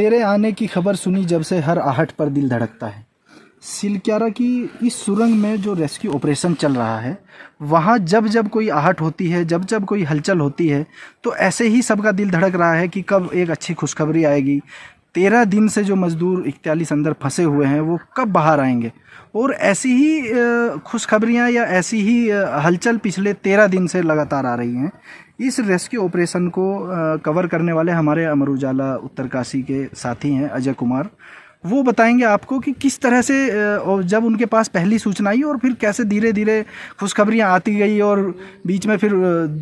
तेरे आने की खबर सुनी जब से हर आहट पर दिल धड़कता है। सिलक्यारा की इस सुरंग में जो रेस्क्यू ऑपरेशन चल रहा है, वहाँ जब जब कोई आहट होती है, जब जब कोई हलचल होती है, तो ऐसे ही सबका दिल धड़क रहा है कि कब एक अच्छी खुशखबरी आएगी। 13 दिन से जो मज़दूर 41 अंदर फंसे हुए हैं वो कब बाहर आएंगे। और ऐसी ही खुशखबरियाँ या ऐसी ही हलचल पिछले 13 दिन से लगातार आ रही हैं। इस रेस्क्यू ऑपरेशन को कवर करने वाले हमारे अमर उजाला उत्तरकाशी के साथी हैं अजय कुमार। वो बताएंगे आपको कि किस तरह से जब उनके पास पहली सूचना आई और फिर कैसे धीरे धीरे खुशखबरियाँ आती गई और बीच में फिर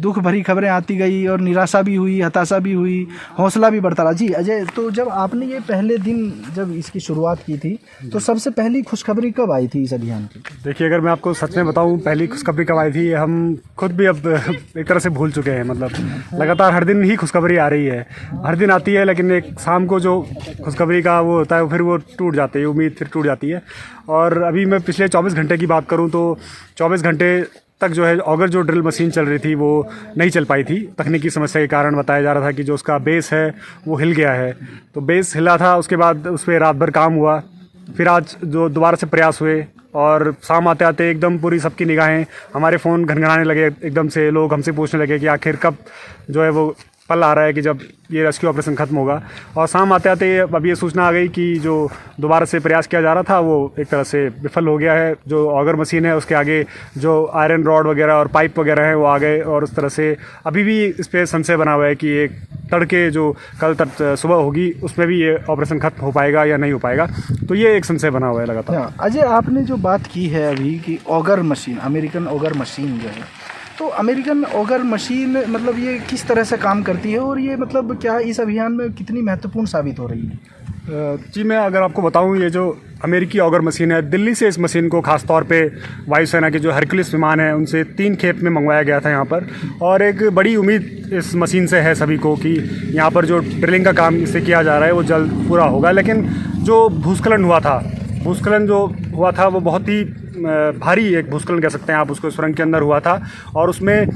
दुख भरी खबरें आती गई और निराशा भी हुई, हताशा भी हुई, हौसला भी बढ़ता रहा। जी अजय, तो जब आपने ये पहले दिन जब इसकी शुरुआत की थी तो सबसे पहली खुशखबरी कब आई थी इस अभियान की? देखिए, अगर मैं आपको सच में बताऊं, पहली खुशखबरी कब आई थी हम खुद भी अब एक तरह से भूल चुके हैं। मतलब लगातार हर दिन ही खुशखबरी आ रही है, हर दिन आती है, लेकिन एक शाम को जो खुशखबरी का वो होता है फिर वो टूट जाती है, उम्मीद फिर टूट जाती है। और अभी मैं पिछले 24 घंटे की बात करूं तो 24 घंटे तक जो है ऑगर जो ड्रिल मशीन चल रही थी वो नहीं चल पाई थी। तकनीकी समस्या के कारण बताया जा रहा था कि जो उसका बेस है वो हिल गया है। तो बेस हिला था, उसके बाद उस पर रात भर काम हुआ, फिर आज जो दोबारा से प्रयास हुए और शाम आते आते एकदम पूरी सबकी निगाहें हमारे फ़ोन घनघनाने लगे। एकदम से लोग हमसे पूछने लगे कि आखिर कब जो है वो पल आ रहा है कि जब ये रेस्क्यू ऑपरेशन ख़त्म होगा। और शाम आते आते अब ये सूचना आ गई कि जो दोबारा से प्रयास किया जा रहा था वो एक तरह से विफल हो गया है। जो ऑगर मशीन है उसके आगे जो आयरन रॉड वगैरह और पाइप वगैरह हैं वो आ गए, और उस तरह से अभी भी इस पर संशय बना हुआ है कि एक तड़के जो कल तक सुबह होगी उसमें भी ये ऑपरेशन खत्म हो पाएगा या नहीं हो पाएगा। तो ये एक संशय बना हुआ है लगातार। अजय, आपने जो बात की है अभी कि auger machine, American auger machine जो है, तो अमेरिकन ऑगर मशीन मतलब ये किस तरह से काम करती है और ये मतलब क्या इस अभियान में कितनी महत्वपूर्ण साबित हो रही है? जी, मैं अगर आपको बताऊं, ये जो अमेरिकी ऑगर मशीन है, दिल्ली से इस मशीन को खास तौर पे वायुसेना के जो हरक्यूलिस विमान है उनसे 3 खेप में मंगवाया गया था यहाँ पर। और एक बड़ी उम्मीद इस मशीन से है सभी को कि यहाँ पर जो ड्रिलिंग का काम इससे किया जा रहा है वो जल्द पूरा होगा। लेकिन जो भूस्खलन जो हुआ था वो बहुत ही भारी एक भूस्खलन कह सकते हैं आप उसको, सुरंग के अंदर हुआ था। और उसमें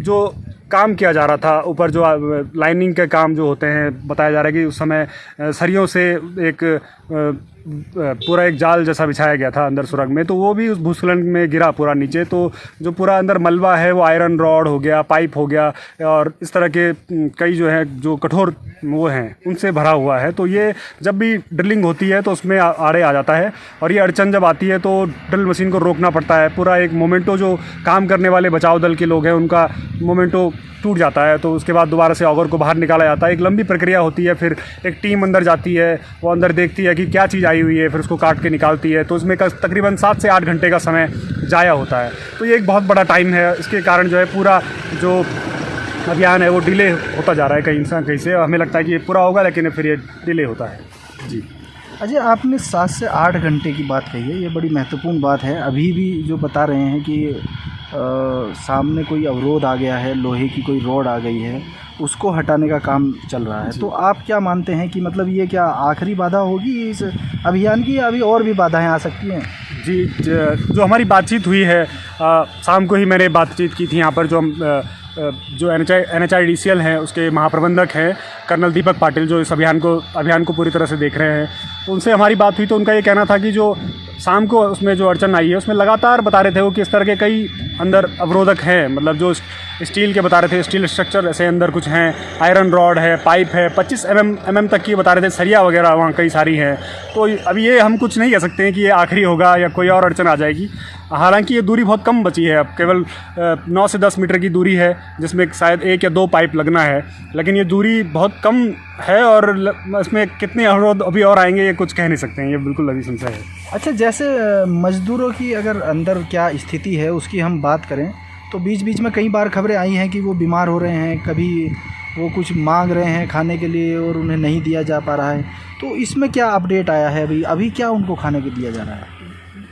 जो काम किया जा रहा था ऊपर, जो लाइनिंग के काम जो होते हैं, बताया जा रहा है कि उस समय सरियों से एक पूरा एक जाल जैसा बिछाया गया था अंदर सुरंग में, तो वो भी उस भूस्खलन में गिरा पूरा नीचे। तो जो पूरा अंदर मलबा है वो आयरन रॉड हो गया, पाइप हो गया और इस तरह के कई जो है जो कठोर वो हैं उनसे भरा हुआ है। तो ये जब भी ड्रिलिंग होती है तो उसमें आड़े आ जाता है, और ये अड़चन जब आती है तो ड्रिल मशीन को रोकना पड़ता है। पूरा एक मोमेंटो, जो काम करने वाले बचाव दल के लोग हैं उनका मोमेंटो टूट जाता है। तो उसके बाद दोबारा से ऑगर को बाहर निकाला जाता है। एक लंबी प्रक्रिया होती है, फिर एक टीम अंदर जाती है, वो अंदर देखती है कि क्या चीज़ आई हुई है, फिर उसको काट के निकालती है। तो उसमें तकरीबन 7 से 8 घंटे का समय जाया होता है। तो ये एक बहुत बड़ा टाइम है। इसके कारण जो है पूरा जो अभियान है वो डिले होता जा रहा है कहीं से। हमें लगता है कि ये पूरा होगा, लेकिन फिर ये डिले होता है। जी अजय, आपने 7 से 8 घंटे की बात कही है, ये बड़ी महत्वपूर्ण बात है। अभी भी जो बता रहे हैं कि सामने कोई अवरोध आ गया है, लोहे की कोई रॉड आ गई है, उसको हटाने का काम चल रहा है। तो आप क्या मानते हैं कि मतलब ये क्या आखिरी बाधा होगी इस अभियान की, या अभी और भी बाधाएं आ सकती हैं? जी, जो हमारी बातचीत हुई है, शाम को ही मैंने बातचीत की थी यहाँ पर। जो NHIDCL हैं उसके महाप्रबंधक हैं कर्नल दीपक पाटिल, जो इस अभियान को पूरी तरह से देख रहे हैं, उनसे हमारी बात हुई। तो उनका ये कहना था कि जो शाम को उसमें जो अड़चन आई है उसमें लगातार बता रहे थे वो कि इस तरह के कई अंदर अवरोधक हैं। मतलब जो स्टील के बता रहे थे, स्टील स्ट्रक्चर ऐसे अंदर कुछ हैं, आयरन रॉड है, पाइप है, 25 mm तक की बता रहे थे, सरिया वगैरह वहाँ कई सारी हैं। तो अभी ये हम कुछ नहीं कह सकते हैं कि ये आखिरी होगा या कोई और अड़चन आ जाएगी। हालांकि ये दूरी बहुत कम बची है, अब केवल 9 से 10 मीटर की दूरी है, जिसमें शायद 1 या 2 पाइप लगना है। लेकिन ये दूरी बहुत कम है और इसमें कितने अवरोध अभी और आएंगे ये कुछ कह नहीं सकते हैं, ये बिल्कुल अभी संशय है। अच्छा, जैसे मज़दूरों की अगर अंदर क्या स्थिति है उसकी हम बात करें तो बीच बीच में कई बार खबरें आई हैं कि वो बीमार हो रहे हैं, कभी वो कुछ मांग रहे हैं खाने के लिए और उन्हें नहीं दिया जा पा रहा है। तो इसमें क्या अपडेट आया है? अभी क्या उनको खाने को दिया जा रहा है?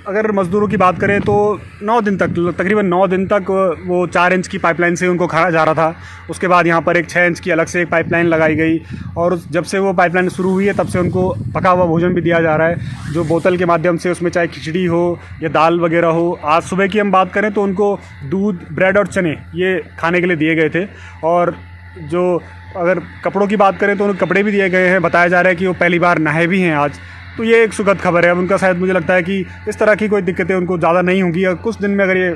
अगर मज़दूरों की बात करें तो 9 दिन तक, तकरीबन 9 दिन तक वो 4 इंच की पाइपलाइन से उनको खाया जा रहा था। उसके बाद यहाँ पर एक 6 इंच की अलग से एक पाइपलाइन लगाई गई, और जब से वो पाइपलाइन शुरू हुई है तब से उनको पका हुआ भोजन भी दिया जा रहा है, जो बोतल के माध्यम से, उसमें चाहे खिचड़ी हो या दाल वगैरह हो। आज सुबह की हम बात करें तो उनको दूध, ब्रेड और चने ये खाने के लिए दिए गए थे। और जो अगर कपड़ों की बात करें तो उन्हें कपड़े भी दिए गए हैं, बताया जा रहा है कि वो पहली बार नहाए भी हैं आज, तो ये एक सुखद खबर है। अब उनका शायद मुझे लगता है कि इस तरह की कोई दिक्कतें उनको ज़्यादा नहीं होंगी, और कुछ दिन में अगर ये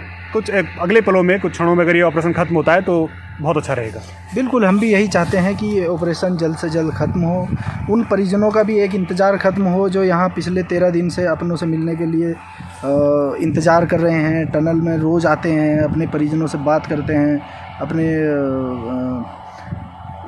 अगले पलों में, कुछ क्षणों में अगर ये ऑपरेशन ख़त्म होता है तो बहुत अच्छा रहेगा। बिल्कुल, हम भी यही चाहते हैं कि ये ऑपरेशन जल्द से जल्द ख़त्म हो, उन परिजनों का भी एक इंतज़ार ख़त्म हो जो यहाँ पिछले 13 दिन से अपनों से मिलने के लिए इंतज़ार कर रहे हैं, टनल में रोज़ आते हैं, अपने परिजनों से बात करते हैं, अपने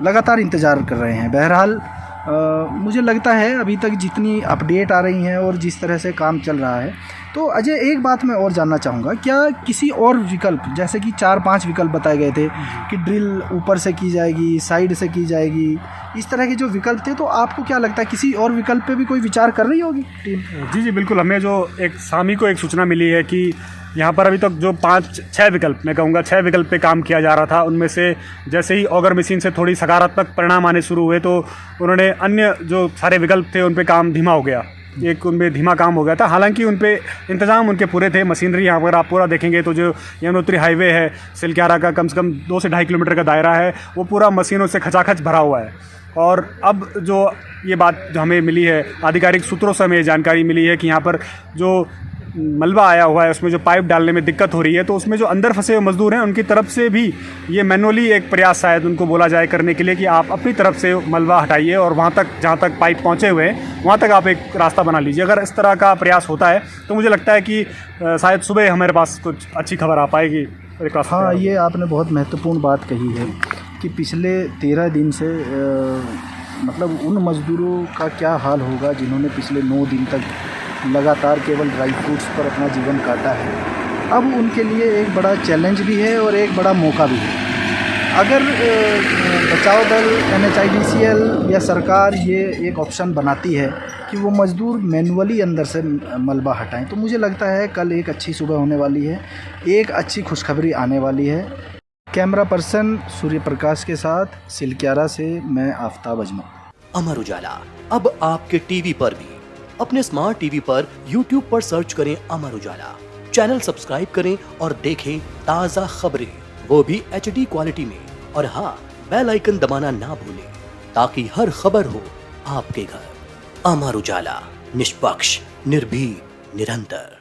लगातार इंतज़ार कर रहे हैं। बहरहाल मुझे लगता है अभी तक जितनी अपडेट आ रही हैं और जिस तरह से काम चल रहा है, तो अजय एक बात मैं और जानना चाहूँगा, क्या किसी और विकल्प, जैसे कि 4-5 विकल्प बताए गए थे कि ड्रिल ऊपर से की जाएगी, साइड से की जाएगी, इस तरह के जो विकल्प थे, तो आपको क्या लगता है किसी और विकल्प पे भी कोई विचार कर रही होगी टीम? जी जी बिल्कुल, हमें जो एक शामी को एक सूचना मिली है कि यहाँ पर अभी तक जो 5-6 विकल्प, मैं कहूँगा 6 विकल्प पे काम किया जा रहा था, उनमें से जैसे ही ऑगर मशीन से थोड़ी सकारात्मक परिणाम आने शुरू हुए तो उन्होंने अन्य जो सारे विकल्प थे उन पे काम धीमा हो गया, एक उनमें धीमा काम हो गया था। हालांकि उन पे इंतजाम उनके पूरे थे, मशीनरी यहाँ पर आप पूरा देखेंगे तो जो यमुनोत्री हाईवे है सिलक्यारा का, कम से कम 2 से 2.5 किलोमीटर का दायरा है, वो पूरा मशीनों से खचाखच भरा हुआ है। और अब जो ये बात जो हमें मिली है, आधिकारिक सूत्रों से हमें जानकारी मिली है कि यहाँ पर जो मलबा आया हुआ है उसमें जो पाइप डालने में दिक्कत हो रही है, तो उसमें जो अंदर फंसे हुए मजदूर हैं उनकी तरफ से भी ये मैनुअली एक प्रयास शायद उनको बोला जाए करने के लिए कि आप अपनी तरफ से मलबा हटाइए और वहाँ तक जहाँ तक पाइप पहुँचे हुए हैं वहाँ तक आप एक रास्ता बना लीजिए। अगर इस तरह का प्रयास होता है तो मुझे लगता है कि शायद सुबह हमारे पास कुछ अच्छी खबर आ पाएगी। हाँ, ये आपने बहुत महत्वपूर्ण बात कही है कि पिछले 13 दिन से मतलब उन मज़दूरों का क्या हाल होगा जिन्होंने पिछले 9 दिन तक लगातार केवल ड्राई फ्रूट्स पर अपना जीवन काटा है। अब उनके लिए एक बड़ा चैलेंज भी है और एक बड़ा मौका भी है। अगर बचाव दल, NHIDCL या सरकार ये एक ऑप्शन बनाती है कि वो मज़दूर मैनुअली अंदर से मलबा हटाएं, तो मुझे लगता है कल एक अच्छी सुबह होने वाली है, एक अच्छी खुशखबरी आने वाली है। कैमरा पर्सन सूर्य प्रकाश के साथ सिलक्यारा से मैं आफ्ताब अजमल। अमर उजाला अब आपके टीवी पर भी। अपने स्मार्ट टीवी पर YouTube पर सर्च करें अमर उजाला, चैनल सब्सक्राइब करें और देखें ताज़ा खबरें, वो भी HD क्वालिटी में। और हाँ, बेल आइकन दबाना ना भूलें ताकि हर खबर हो आपके घर। अमर उजाला, निष्पक्ष, निर्भीक, निरंतर।